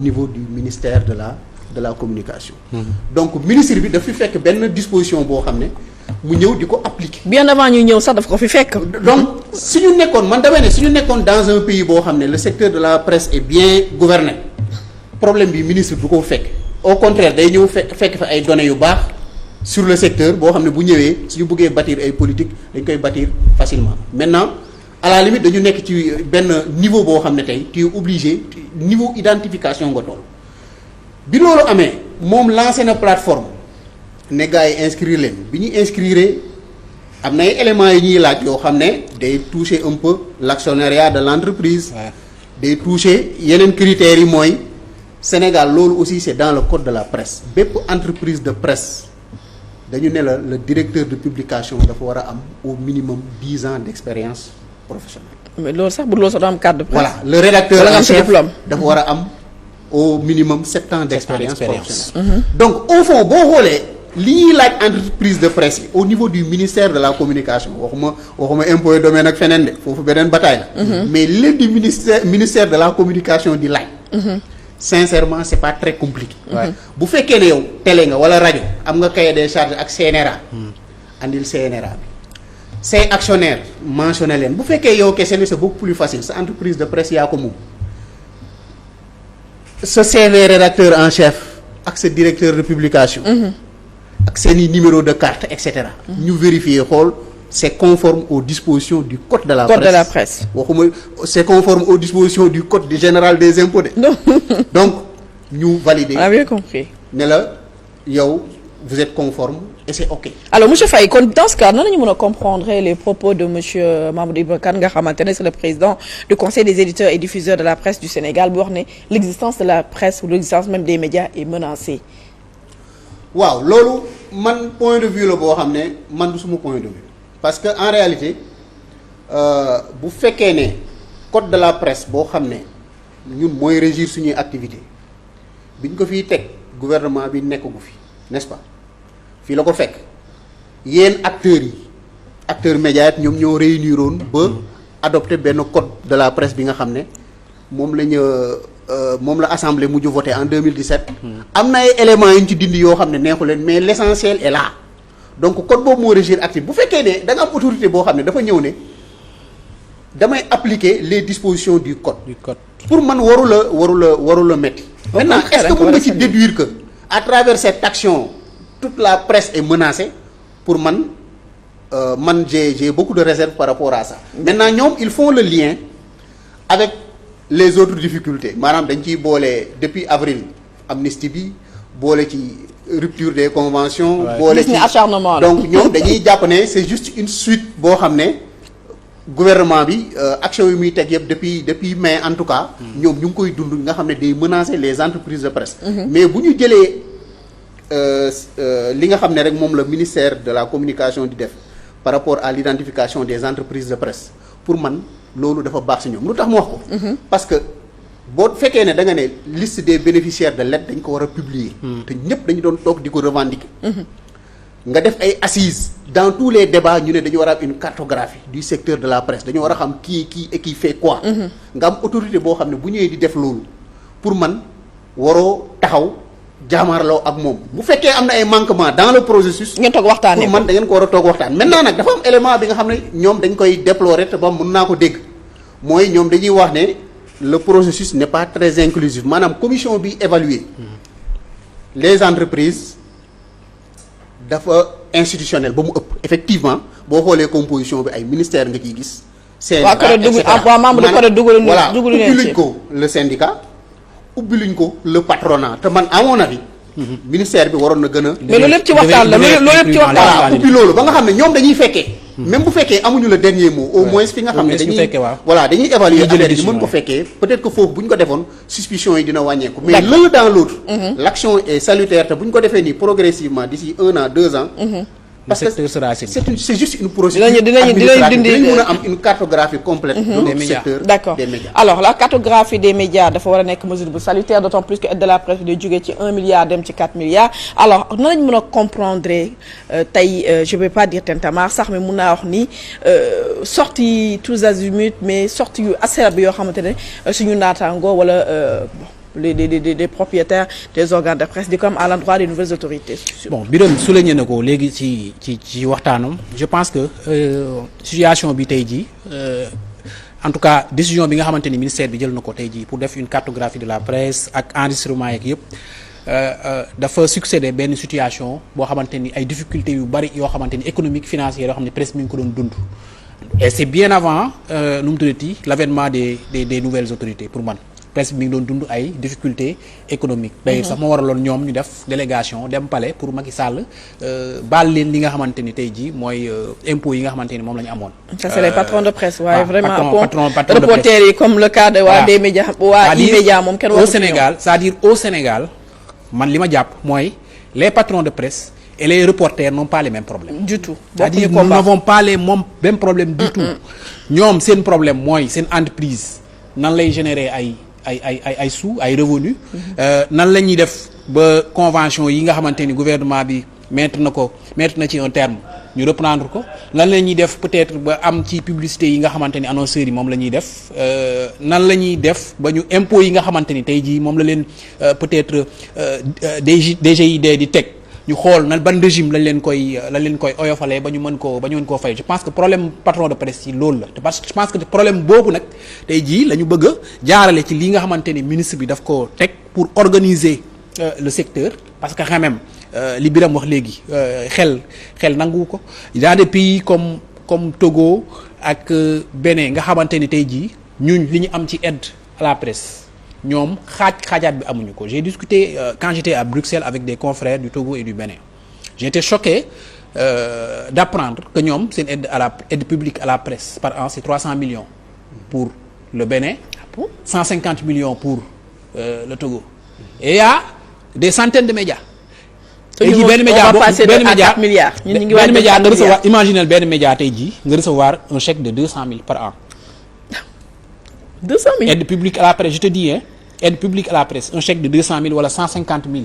niveau du ministère de la communication. Donc ministre bi daf fi fekk benn disposition boo xam ne mu ñëw di ko appliquer. bien avant ñuy ñëw sax daf ko fi fekk. donc su ñu nekkoon man damay ne su ñu nekkoon dans un pays boo xam ne le secteur de la presse est bien gouverné problème bi ministre du ko fekk au contraire day ñëw fekk fa ay données yu baax sur le secteur boo xam ne bu ñëwee suñu bëggee bâtir ay politique dañ koy bâtir facilement maintenant. à la limite dañu nekk ci benn niveau boo xam ne tey tu es obligé niveau identification nga toll bi loolu amee moom lancé na plateforme ne gars yi inscrire leen bi ñu inscrire am na ay éléments yi ñuy laaj yoo xam ne day toucher un peu l'actionnariat de l'entreprise day toucher yeneen critères yi mooy Sénégal loolu aussi c'est dans le code de la presse bépp entreprise de presse dañu ne la le directeur de publication dafa war a am au minimum 10 ans d'expérience professionnel. mais loolu sax bu loolu sax doo am carte de presse. voilà le rédacteur en chef dafa war a am au minimum 7 ans d'expérience professionnelle. donc au fond boo xoolee li ñuy laaj entreprise de presse yi au niveau du ministère de la communication waxuma impôt et domaine ak feneen de foofu beneen bataille la. mais leen di ministère de la communication di laaj. sincèrement c'est pas très compliqué. bu fekkee ne yow télé nga wala rajo am nga cahier des charges ak CNRA. andil CNRA bi. say actionnaires mentionné leen bu fekkee yow kese ni c'est beaucoup plus facile sa entreprise de presse yaa ko moom sa CV rédacteur en chef ak sa directeur de publication ak seeni numéro de carte et cetera ñu vérifier xool c'est conforme aux dispositions du code de la presse waxuma c'est conforme aux dispositions du code général des impôts de donc ñu valider on a bien compris ne la yow vous êtes conforme et c'est ok. alors monsieur Faye kon dans ce cas nan la ñu mën a comprendre les propos de monsieur Mamadou Ibra Kane nga xamante ne c'est le président du conseil des éditeurs et diffuseurs de la presse du Sénégal bu wax ne l'existence de la presse ou l'existence même des médias est menacée. waaw loolu man point de vue la boo xam ne man du suma point de vue parce que en réalité bu fekkee ne code de la presse boo xam ne ñun mooy régir suñuy activité biñ ko fiy teg gouvernement bi nekk gu fi n'est-ce pas. fii la ko fekk yéen acteurs médias ñoom ñoo réuniroon ba adopté benn code de la presse bi nga xam ne moom la assemblée mujj voté en 2017. am na ay éléments yu ñu ci dindi yoo xam ne neexu leen mais l'essentiel est là donc code boobu moo régir actif bu fekkee ne da nga am autorité boo xam ne dafa ñëw ne damay appliquer les dispositions du code. pour man waru la metti. maintenant est-ce que mën nga ci déduire que à travers cette action. toute la presse est menacée pour man j'ai beaucoup de réserves par rapport à ça maintenant ñoom ils font le lien avec les autres difficultés maanaam dañ ciy boole depuis avril amnistie bi boole ci rupture des conventions boole ci acharnement donc ñoom dañuy jàpp ne c'est juste une suite boo xam ne gouvernement bi action yu muy teg yëpp depuis mai en tout cas ñoom ñu ngi koy dund nga xam ne day menacer les entreprises de presse mais bu ñu jëlee li nga xam ne rek moom la ministère de la communication di def par rapport à l'identification des entreprises de presse pour man loolu dafa baax ci ñoom lu tax mu wax ko parce que boo fekkee ne da nga ne liste des bénéficiaires de l'aide dañ ko war a publier te ñëpp dañu doon toog di ko revendiquer nga def ay assises dans tous les débats ñu ne dañu war a am une cartographie du secteur de la presse dañu war a xam qui et qui fait quoi nga am autorité boo xam ne bu ñëwee di def loolu pour man waroo taxaw jaamaarloo ak moom bu fekkee am na ay manquements dans le processus. ngeen toog waxtaanee pour man da ngeen ko war a toog waxtaan. maintenant nag dafa am élément bi nga xam ne ñoom dañ koy déplorer te ba mën naa ko dégg mooy ñoom dañuy wax ne le processus n'est pas très inclusif maanaam commission bi évaluer les entreprises dafa institutionnel ba mu ëpp. effectivement boo xoolee composition bi ay ministères nga ciy gis. CNRA et cetera voilà ubbiluñ ko le syndicat. ubbi luñ ko le patronat te man à mon avis ministère bi waroon na gën a. mais loolu lépp ci waxtaan la loolu lépp ci waxtaan la ubbi loolu ba nga xam ne ñoom dañuy fekkee. même bu fekkee amuñu le dernier mot. au moins fi nga xam ne dañuy évaluer affaire yi mën ko fekkee peut-être que foofu bu ñu ko defoon suspicion yi dina wàññeeku. mais l'un dans l'autre. l'action est salutaire te bu ñu ko defee nii progressivement d'ici 1 an 2 ans. parce que c'est juste une procédure administrative dinañ mën a am une cartographie complète du secteur d'accord des médias. alors la cartographie des médias dafa war a nekk mesure bu salutaire d'autant plus que aide de la presse day jógee ci 1 milliard dem ci 4 milliards alors nan lañ mën a comprendre tey je vais pas dire tintamarre sax mais mun naa wax ni sorties tous azimuts mais sorties yu acerbe yoo xamante ne suñu naataango wala des propriétaires des organes de presse di comme à l'endroit des nouvelles autorités. Bon Birame souligné na ko léegi ci waxtaanam je pense que situation bi tey jii en tout cas décision bi nga xamante ni ministère bi jël na ko tey jii pour def une cartographie de la presse ak enregistrement yeeg yëpp dafa succéder benn situation boo xamante ni ay difficultés yu bari yoo xamante ni économique financière yoo xam ne presse mi ngi ko doon dund. Et c'est bien avant nu mu tuddati l'avènement des nouvelles autorités pour man presse bi mi ngi doon dund ay difficultés économiques. d'ailleurs sax moo waraloon ñoom ñu def délégation dem palais pour Macky Sall baal leen li nga xamante ni tey jii mooy impôts yi nga xamante ni moom la ñu amoon. Ça c'est les patrons de presse. waaye vraiment patron de presse reporters yi comme le cas de waa des médias waa E-Média moom kenn au Sénégal c'est-à-dire au Sénégal man li ma jàpp mooy les patrons de presse et les reporters n'ont pas les mêmes problèmes. Du tout. C'est-à-dire nous n'avons pas les mêmes problèmes du tout. ñoom seen problème mooy seen entreprise nan lay générer ay sous ay revenus. nan la ñuy def ba convention yi nga xamante ni gouvernement bi mettre na ci un terme ñu reprendre ko nan la ñuy def peut-être ba am ci publicité yi nga xamante ni annonceurs yi moom la ñuy def nan la ñuy def ba ñu impôts yi nga xamante ni tey jii moom la leen peut-être DGID di teg. ñu xool na ban régime lañ leen koy oyofalee ba ñu mën koo fay je pense que problème patron de presse yi loolu la te parce que je pense que problème boobu nag tey jii la ñu bëgg a jaarale ci li nga xamante ni ministre bi daf ko teg pour organiser le secteur parce que quand même li Birame wax léegi xel nangu ko dans des pays comme Togo ak Bénin nga xamante ni tey jii ñun li ñu am ci aide à la presse ñoom xaajaat bi amuñu ko j'ai discuté quand j'étais à Bruxelles avec des confrères du Togo et du Bénin j'ai été choqué d'apprendre que ñoom seen aide publique à la presse par an c'est 300 millions pour le Bénin 150 millions pour le Togo et il y a des centaines de médias tey jii benn média nga recevoir imaginez benn média tey jii nga recevoir un chèque de 200 000 par an 200 000 aide publique à la presse je te dis aide publique à la presse un chèque de 200 000 wala 150 000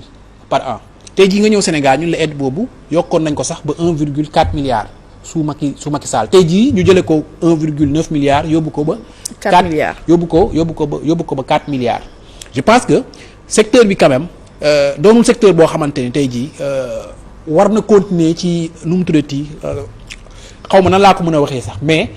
par an tey jii nga ñëw Sénégal ñun la aide boobu yokkoon nañ ko sax ba 1,4 milliard sous Macky Sall tey jii ñu jëlee ko 1,9 milliard yóbbu ko ba. 4 milliards yóbbu ko ba 4 milliards. je pense que secteur bi quand même doonul secteur boo xamante ni tey jii war na continuer ci nu mu tuddati. xaw ma nan laa ko mën a waxee sax mais.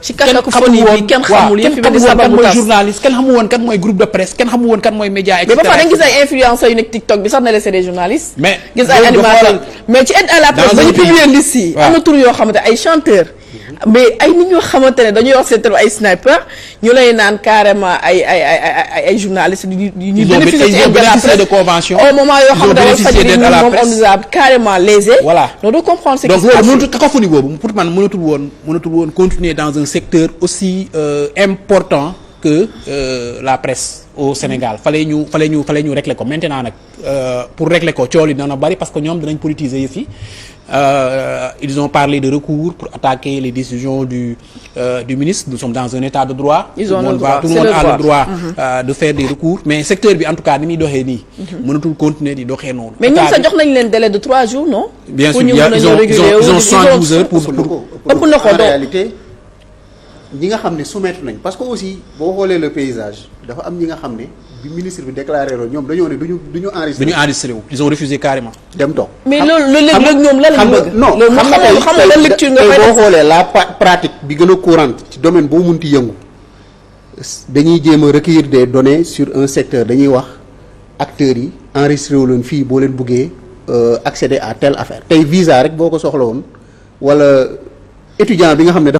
ci cacophonie bi kenn xamul yëpp kenn xamul woon kan mooy journaliste kenn xamul woon kan mooy groupe de presse kenn xamul woon kan mooy média. et cetera mais ba pare dañu gis ay influenceurs yu nekk TikTok bi sax ne la c'est des journalistes. mais gis ay animateurs mais ci aide à la presse ba ñu publier liste yi. am na tur yoo xamante ay chanteurs. mais ay nit ñoo xamante ne dañuy wax seen tur ay sniper ñu lay naan carrément ay journalistes ñu bénéficier ci aide de la presse de convention au moment yoo xam ne Walfadjri moom on nous a carrément lésé. voilà donc doo comprendre ce qui donc se passe. loolu mënatu cacophonie boobu pour man mënatul woon continuer dans un secteur aussi important que la presse au Sénégal fallait ñu régler ko maintenant nag pour régler ko coow li dana bari parce que ñoom dinañ politiser yëf yi. Ils ont parlé de recours pour attaquer les décisions du ministre. Nous sommes dans un état de droit. Tout le monde a le droit de faire des recours. Mais secteur bi en tout cas ni muy doxee nii. mënatul continuer di doxee noonu. mais ñun sax jox nañ leen délai de 3 jours non. bien sûr ils ont 112 heures pour ëpp na ko en réalité ñi nga xam ne soumettre nañ parce que aussi boo xoolee le paysage dafa am ñi nga xam ne bi ministre bi déclaré loolu ñoom dañoo ne duñu enregistré wu ils ont refusé carrément. dem toog mais loolu léegi ñoom lan la ñu bëgg. non xam nga lan lecture nga boo xoolee la pratique bi gën a courante ci domaine boo munti yëngu dañuy jéem a recueillir des données sur un secteur dañuy wax acteurs yi enregistré wu leen fii boo leen buggee accéder à telle affaire tey visa rek boo ko soxla woon wala étudiant bi nga xam ne